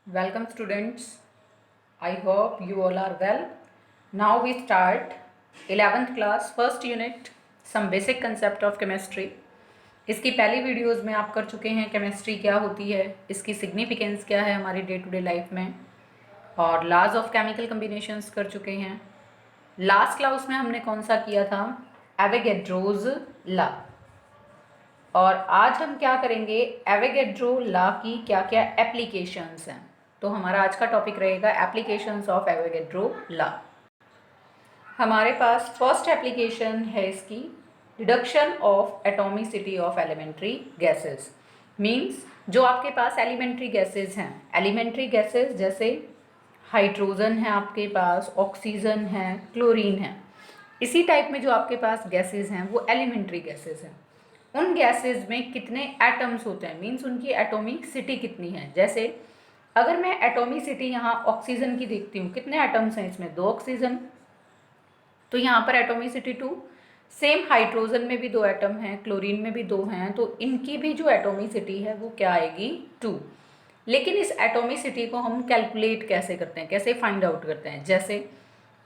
Welcome students. I hope you all are well. Now we start 11th class first unit some basic concept of chemistry. इसकी पहली videos में आप कर चुके हैं केमिस्ट्री क्या होती है, इसकी सिग्निफिकेंस क्या है हमारी डे टू डे लाइफ में, और लॉज ऑफ केमिकल कम्बिनेशंस कर चुके हैं। लास्ट क्लास में हमने कौन सा किया था, एवोगैड्रोज लॉ। और आज हम क्या करेंगे, एवोगैड्रो लॉ की क्या क्या एप्लीकेशंस हैं। तो हमारा आज का टॉपिक रहेगा एप्लीकेशंस ऑफ एवोगैड्रो लॉ। हमारे पास फर्स्ट एप्लीकेशन है इसकी, reduction of atomicity of elementary gases. Means जो आपके पास एलिमेंट्री गैसेस हैं, एलिमेंट्री गैसेस जैसे हाइड्रोजन है आपके पास, ऑक्सीजन है, क्लोरीन है, इसी टाइप में जो आपके पास गैसेस हैं वो एलिमेंट्री गैसेस हैं। उन गैसेस में कितने एटम्स होते हैं, मींस उनकी एटॉमिसिटी कितनी है। जैसे अगर मैं एटॉमिसिटी यहाँ ऑक्सीजन की देखती हूँ, कितने एटम्स हैं इसमें, 2 ऑक्सीजन, तो यहाँ पर एटॉमिसिटी 2। सेम हाइड्रोजन में भी 2 एटम हैं, क्लोरीन में भी 2 हैं, तो इनकी भी जो एटॉमिसिटी है वो क्या आएगी, 2। लेकिन इस एटॉमिसिटी को हम कैलकुलेट कैसे करते हैं, कैसे फाइंड आउट करते हैं। जैसे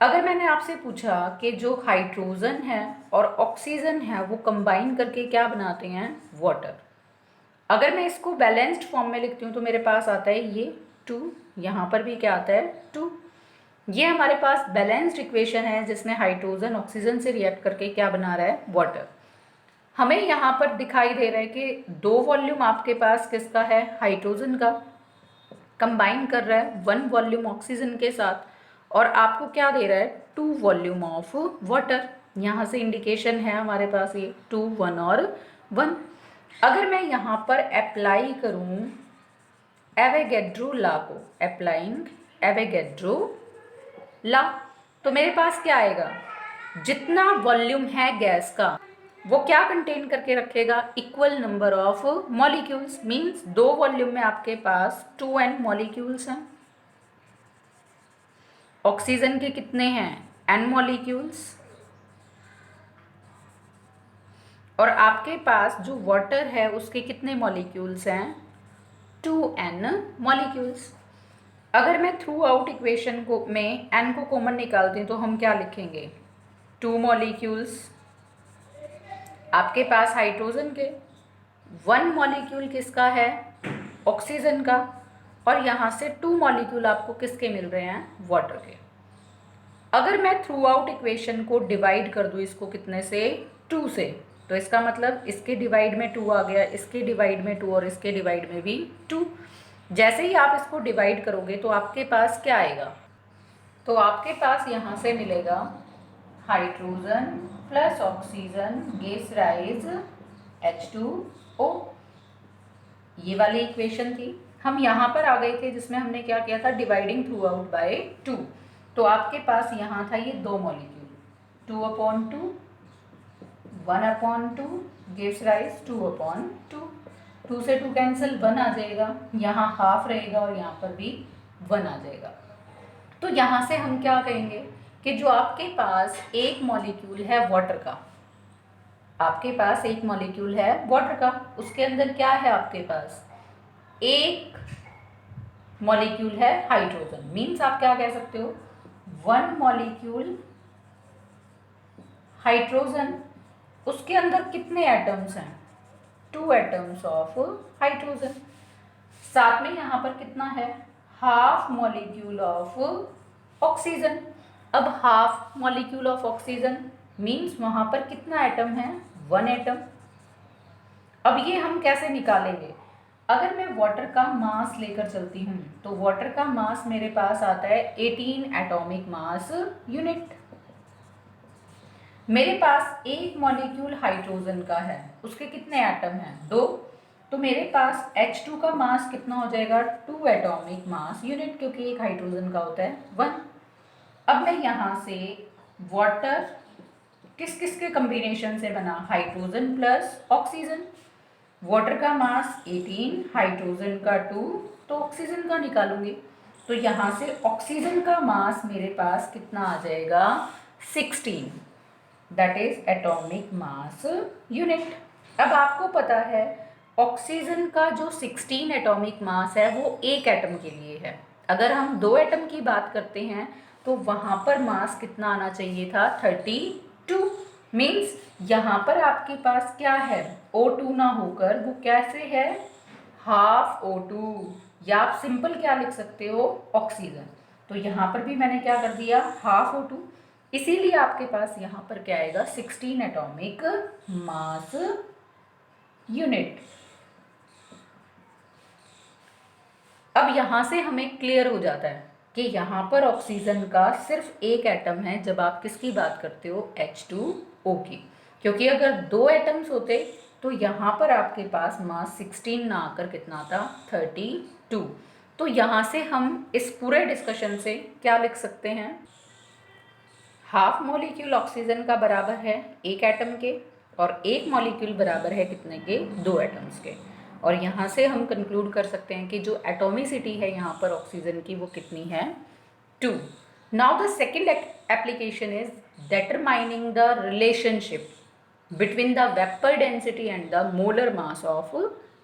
अगर मैंने आपसे पूछा कि जो हाइड्रोजन है और ऑक्सीजन है वो कंबाइन करके क्या बनाते हैं, वाटर। अगर मैं इसको बैलेंस्ड फॉर्म में लिखती हूँ तो मेरे पास आता है ये 2, यहाँ पर भी क्या आता है 2। ये हमारे पास बैलेंस्ड इक्वेशन है जिसमें हाइड्रोजन ऑक्सीजन से रिएक्ट करके क्या बना रहा है, वाटर। हमें यहाँ पर दिखाई दे रहा है कि 2 वॉल्यूम आपके पास किसका है, हाइड्रोजन का, कंबाइन कर रहा है 1 वॉल्यूम ऑक्सीजन के साथ, और आपको क्या दे रहा है, 2 वॉल्यूम ऑफ वाटर। यहाँ से इंडिकेशन है हमारे पास ये 2, 1 और 1। अगर मैं यहाँ पर अप्लाई करूँ एवोगैड्रो लॉ को, अप्लाइंग एवोगैड्रो लॉ, तो मेरे पास क्या आएगा, जितना वॉल्यूम है गैस का वो क्या कंटेन करके रखेगा, equal number of molecules. Means 2 volume में आपके पास 2n मॉलिक्यूल्स हैं। ऑक्सीजन के कितने हैं, n मॉलिक्यूल्स, और आपके पास जो वाटर है उसके कितने मॉलिक्यूल्स हैं, 2n मॉलिक्यूल्स। अगर मैं थ्रू आउट इक्वेशन को में n को कॉमन निकालती हूँ तो हम क्या लिखेंगे, 2 मॉलिक्यूल्स आपके पास हाइड्रोजन के, 1 मॉलिक्यूल किसका है, ऑक्सीजन का, और यहाँ से 2 मॉलिक्यूल आपको किसके मिल रहे हैं, वाटर के। अगर मैं थ्रू आउट इक्वेशन को डिवाइड कर दूँ इसको कितने से, 2 से, तो इसका मतलब इसके डिवाइड में 2 आ गया, इसके डिवाइड में 2 और इसके डिवाइड में भी 2। जैसे ही आप इसको डिवाइड करोगे तो आपके पास क्या आएगा, तो आपके पास यहाँ से मिलेगा hydrogen plus oxygen gives rise H2O। ये वाली इक्वेशन थी। हम यहाँ पर आ गए थे जिसमें हमने क्या किया था, डिवाइडिंग थ्रू आउट बाय 2। तो आपके पास यहाँ था ये 2 मॉलिक्यूल, 2/2, 1/2 गिव्स राइज 2/2। 2 से 2 कैंसिल, 1 आ जाएगा, यहाँ हाफ रहेगा और यहाँ पर भी 1 आ जाएगा। तो यहाँ से हम क्या कहेंगे कि जो आपके पास एक मॉलिक्यूल है वाटर का, आपके पास एक मॉलिक्यूल है वाटर का, उसके अंदर क्या है आपके पास, एक मॉलिक्यूल है हाइड्रोजन। मीन्स आप क्या कह सकते हो, 1 मॉलिक्यूल हाइड्रोजन, उसके अंदर कितने एटम्स हैं, 2 एटम्स ऑफ हाइड्रोजन। साथ में यहाँ पर कितना है, हाफ मॉलिक्यूल ऑफ ऑक्सीजन। अब half molecule of oxygen means वहाँ पर कितना एटम है, 1 एटम। अब ये हम कैसे निकालेंगे, अगर मैं वाटर का मास लेकर चलती हूँ तो वाटर का मास मेरे पास आता है 18 एटॉमिक मास यूनिट। मेरे पास एक मॉलिक्यूल हाइड्रोजन का है, उसके कितने एटम हैं, 2, तो मेरे पास H2 का मास कितना हो जाएगा, 2 एटॉमिक मास यूनिट, क्योंकि एक हाइड्रोजन का होता है 1। अब मैं यहाँ से वाटर किस किस के कम्बिनेशन से बना, हाइड्रोजन प्लस ऑक्सीजन, वाटर का मास 18, हाइड्रोजन का 2, तो ऑक्सीजन का निकालूंगी। तो यहाँ से ऑक्सीजन का मास मेरे पास कितना आ जाएगा, 16, that is atomic mass unit. अब आपको पता है ऑक्सीजन का जो 16 एटॉमिक मास है वो एक एटम के लिए है। अगर हम 2 एटम की बात करते हैं तो वहाँ पर मास कितना आना चाहिए था, 32। मीन्स यहाँ पर आपके पास क्या है, O2 ना होकर वो कैसे है, हाफ O2, या आप सिंपल क्या लिख सकते हो, ऑक्सीजन। तो यहाँ पर भी मैंने क्या कर दिया, हाफ O2, इसीलिए आपके पास यहाँ पर क्या आएगा, 16 एटॉमिक मास यूनिट। अब यहाँ से हमें क्लियर हो जाता है कि यहाँ पर ऑक्सीजन का सिर्फ एक एटम है जब आप किसकी बात करते हो, H2O की। क्योंकि अगर 2 एटम्स होते तो यहाँ पर आपके पास मास 16 ना आकर कितना आता, 32। तो यहाँ से हम इस पूरे डिस्कशन से क्या लिख सकते हैं, हाफ मॉलिक्यूल ऑक्सीजन का बराबर है एक एटम के, और एक मॉलिक्यूल बराबर है कितने के, 2 एटम्स के। और यहाँ से हम कंक्लूड कर सकते हैं कि जो एटोमिसिटी है यहाँ पर ऑक्सीजन की वो कितनी है, 2। Now the second application is determining the relationship between the vapor density and the molar mass of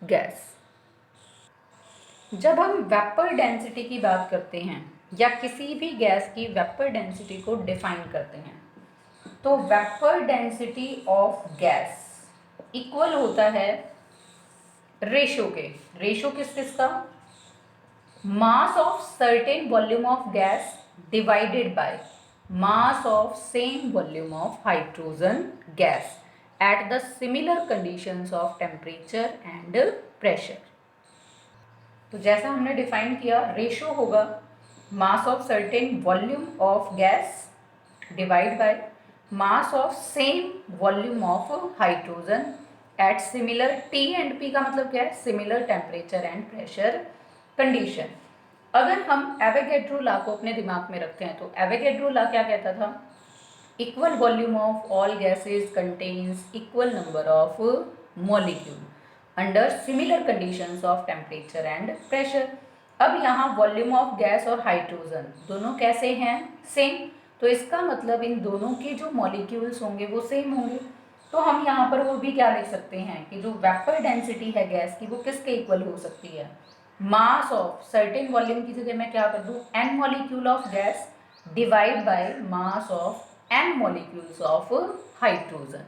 gas। जब हम वेपर डेंसिटी की बात करते हैं या किसी भी गैस की वेपर डेंसिटी को डिफाइन करते हैं तो vapour density of gas equal होता है रेशो के, रेशो किस किस का, mass of certain volume of gas divided by mass of same volume of hydrogen gas at the similar conditions of temperature and pressure. तो जैसा हमने डिफाइन किया, रेशो होगा mass of certain volume of gas divide by mass of same volume of hydrogen at similar, T and P का मतलब क्या है, similar temperature and pressure condition. अगर हम एवोगैड्रो लॉ को अपने दिमाग में रखते हैं तो एवोगैड्रो लॉ क्या कहता था, equal volume of all gases contains equal number of molecule under similar conditions of temperature and pressure. अब यहाँ वॉल्यूम ऑफ गैस और हाइड्रोजन दोनों कैसे हैं, सेम। तो इसका मतलब इन दोनों के जो मॉलिक्यूल्स होंगे वो सेम होंगे। तो हम यहाँ पर वो भी क्या लिख सकते हैं कि जो वेपर डेंसिटी है गैस की वो किसके इक्वल हो सकती है, मास ऑफ सर्टेन वॉल्यूम की जगह मैं क्या कर दूँ, n molecule of gas divide by mass of n molecules of hydrogen.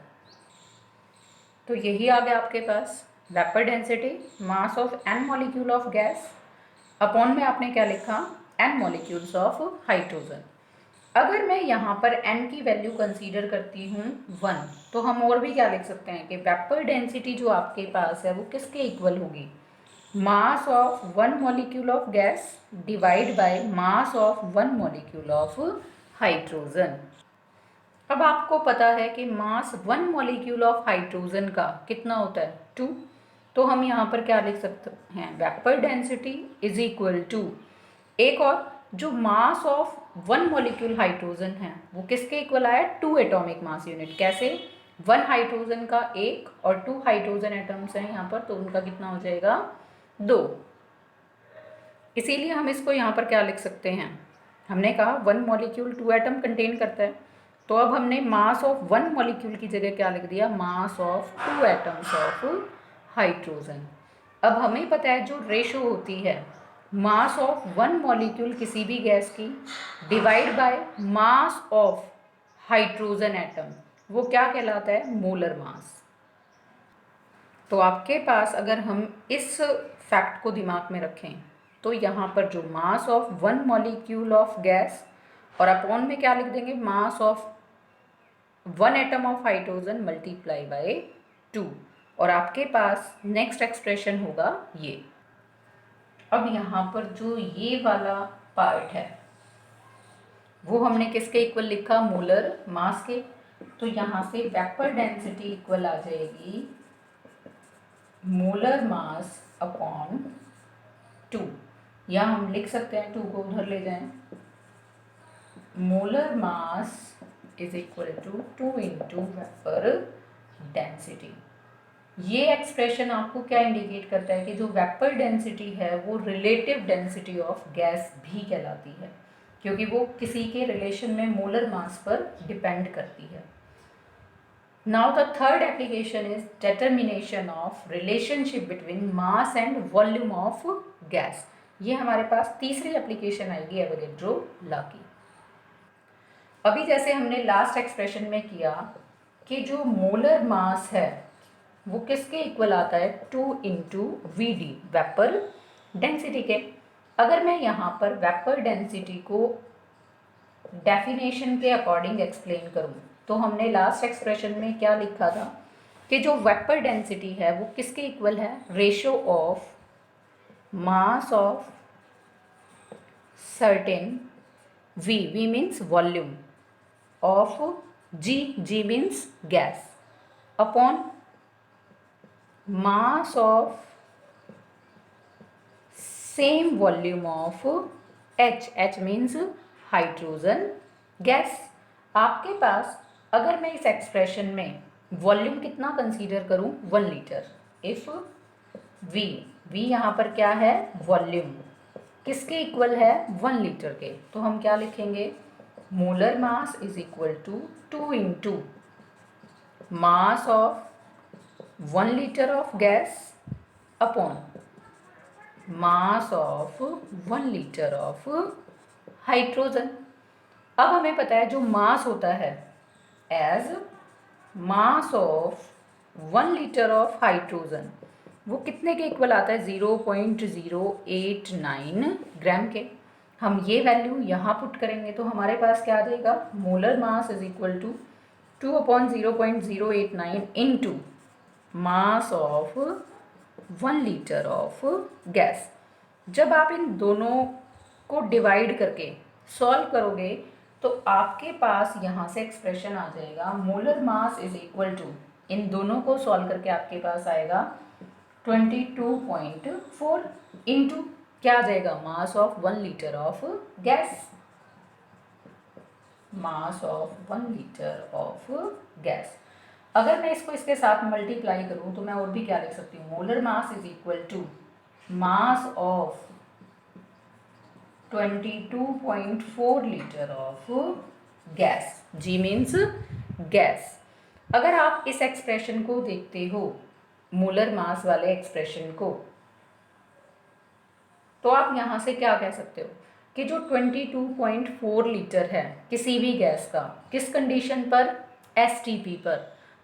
तो यही आ गया आपके पास vapour density, mass of n molecule of gas upon में आपने क्या लिखा, n मॉलिक्यूल्स ऑफ हाइड्रोजन। अगर मैं यहाँ पर n की वैल्यू कंसीडर करती हूँ 1, तो हम और भी क्या लिख सकते हैं कि वेपर डेंसिटी जो आपके पास है वो किसके इक्वल होगी, मास of 1 molecule of gas divide by mass of 1 molecule of hydrogen. अब आपको पता है कि मास 1 मॉलिक्यूल ऑफ हाइड्रोजन का कितना होता है, 2। तो हम यहाँ पर क्या लिख सकते हैं, vapour density is equal to, एक और जो मास ऑफ 1 मॉलिक्यूल हाइड्रोजन है वो किसके इक्वल आया, 2 एटॉमिक मास यूनिट। कैसे, 1 हाइड्रोजन का 1 और 2 हाइड्रोजन एटम्स हैं यहाँ पर, तो उनका कितना हो जाएगा, 2। इसीलिए हम इसको यहाँ पर क्या लिख सकते हैं, हमने कहा 1 मॉलिक्यूल 2 एटम कंटेन करता है, तो अब हमने मास ऑफ 1 मॉलिक्यूल की जगह क्या लिख दिया, mass of 2 atoms of hydrogen. अब हमें पता है जो रेशो होती है मास ऑफ 1 मॉलिक्यूल किसी भी गैस की divide by mass of hydrogen atom, वो क्या कहलाता है, मोलर मास। तो आपके पास अगर हम इस फैक्ट को दिमाग में रखें तो यहाँ पर जो मास ऑफ 1 मॉलिक्यूल ऑफ गैस और अपॉन में क्या लिख देंगे, मास of 1 atom of hydrogen multiply by 2, और आपके पास नेक्स्ट एक्सप्रेशन होगा ये। अब यहाँ पर जो ये वाला पार्ट है वो हमने किसके इक्वल लिखा, मोलर मास के। तो यहाँ से वेपर डेंसिटी इक्वल आ जाएगी मोलर मास अपॉन 2, या हम लिख सकते हैं 2 को उधर ले जाएं, molar mass is equal to 2 into vapour density. ये एक्सप्रेशन आपको क्या इंडिकेट करता है कि जो वेपर डेंसिटी है वो रिलेटिव डेंसिटी ऑफ गैस भी कहलाती है, क्योंकि वो किसी के रिलेशन में मोलर मास पर डिपेंड करती है। Now the third application is determination of relationship between mass and volume of gas. ये हमारे पास तीसरी एप्लीकेशन आएगी एवोगैड्रो लॉ की। अभी जैसे हमने लास्ट एक्सप्रेशन में किया कि जो मोलर मास है वो किसके इक्वल आता है, 2 into V D, vapour density के। अगर मैं यहाँ पर वेपर डेंसिटी को डेफिनेशन के अकॉर्डिंग एक्सप्लेन करूँ तो हमने लास्ट एक्सप्रेशन में क्या लिखा था कि जो वेपर डेंसिटी है वो किसके इक्वल है, ratio of mass of certain V, V means volume, of G means gas, upon mass of same volume of H means hydrogen gas. आपके पास अगर मैं इस एक्सप्रेशन में वॉल्यूम कितना कंसीडर करूं, 1 लीटर, इफ वी यहाँ पर क्या है, वॉल्यूम किसके इक्वल है, 1 लीटर के, तो हम क्या लिखेंगे, molar mass is equal to 2 into mass of 1 litre of gas upon mass of 1 litre of hydrogen. अब हमें पता है जो मास होता है as mass of 1 litre of hydrogen वो कितने के इक्वल आता है, 0.089 ग्राम के। हम ये वैल्यू यहाँ पुट करेंगे तो हमारे पास क्या आ जाएगा, molar mass is equal to 2/0.089 into mass of 1 litre of gas. जब आप इन दोनों को डिवाइड करके सॉल्व करोगे तो आपके पास यहाँ से एक्सप्रेशन आ जाएगा, molar mass is equal to, इन दोनों को सॉल्व करके आपके पास आएगा 22.4 इंटू क्या आ जाएगा, मास of 1 litre of gas, mass of 1 litre of gas. अगर मैं इसको इसके साथ मल्टीप्लाई करूं तो मैं और भी क्या लिख सकती हूँ, molar mass is equal to mass of 22.4 litre of gas, G means gas. अगर आप इस एक्सप्रेशन को देखते हो, मोलर मास वाले एक्सप्रेशन को, तो आप यहाँ से क्या कह सकते हो कि जो 22.4 लीटर है किसी भी गैस का, किस कंडीशन पर, एसटीपी पर,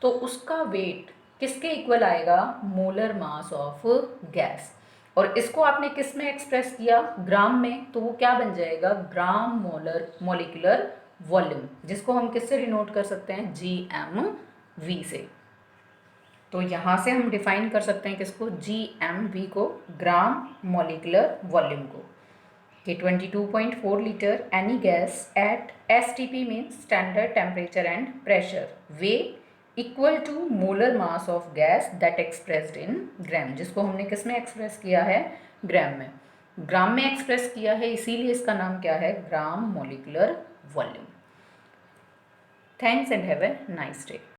तो उसका वेट किसके इक्वल आएगा, मोलर मास ऑफ गैस। और इसको आपने किस में एक्सप्रेस किया, ग्राम में, तो वो क्या बन जाएगा, ग्राम मोलर मोलिकुलर वॉल्यूम, जिसको हम किससे डिनोट कर सकते हैं, GMV से। तो यहाँ से हम डिफाइन कर सकते हैं किसको, GMV को, ग्राम मोलिकुलर वॉल्यूम को, कि 22.4 litre any gas at STP means standard temperature and pressure, weigh equal to molar mass of gas that expressed in gram, जिसको हमने किस में एक्सप्रेस किया है, ग्राम में। ग्राम में एक्सप्रेस किया है इसीलिए इसका नाम क्या है, gram molecular volume. Thanks and have a nice day.